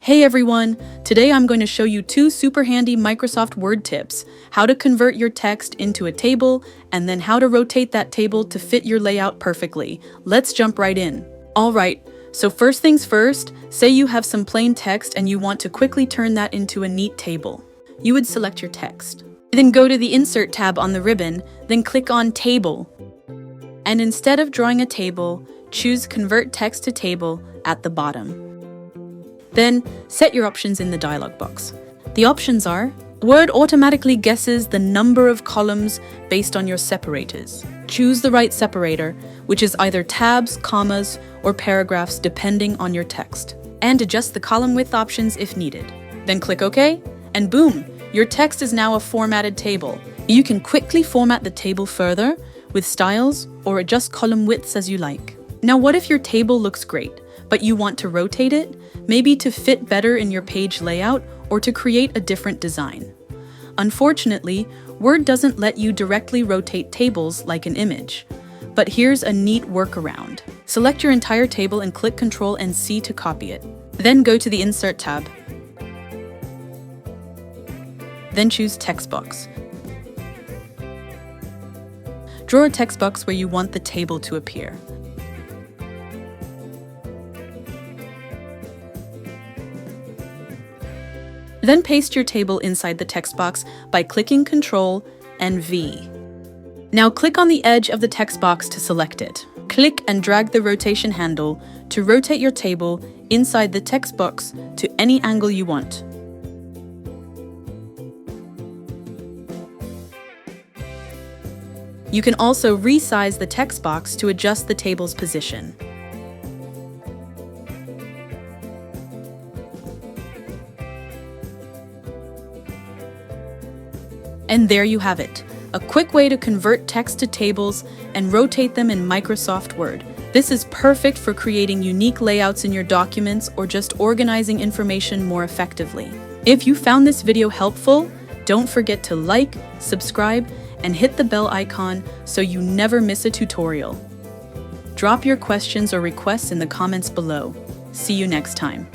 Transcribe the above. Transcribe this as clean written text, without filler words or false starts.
Hey everyone! Today I'm going to show you two super handy Microsoft Word tips: how to convert your text into a table, and then how to rotate that table to fit your layout perfectly. Let's jump right in. Alright, so first things first, say you have some plain text and you want to quickly turn that into a neat table. You would select your text. Then go to the Insert tab on the ribbon, then click on Table. And instead of drawing a table, choose Convert Text to Table at the bottom. Then, set your options in the dialog box. The options are: Word automatically guesses the number of columns based on your separators. Choose the right separator, which is either tabs, commas, or paragraphs depending on your text. And adjust the column width options if needed. Then click OK, and boom! Your text is now a formatted table. You can quickly format the table further with styles or adjust column widths as you like. Now what if your table looks great, but you want to rotate it, maybe to fit better in your page layout or to create a different design? Unfortunately, Word doesn't let you directly rotate tables like an image. But here's a neat workaround. Select your entire table and click Ctrl and C to copy it. Then go to the Insert tab. Then choose Text Box. Draw a text box where you want the table to appear. Then paste your table inside the text box by clicking Ctrl and V. Now click on the edge of the text box to select it. Click and drag the rotation handle to rotate your table inside the text box to any angle you want. You can also resize the text box to adjust the table's position. And there you have it, a quick way to convert text to tables and rotate them in Microsoft Word. This is perfect for creating unique layouts in your documents or just organizing information more effectively. If you found this video helpful, don't forget to like, subscribe, and hit the bell icon so you never miss a tutorial. Drop your questions or requests in the comments below. See you next time.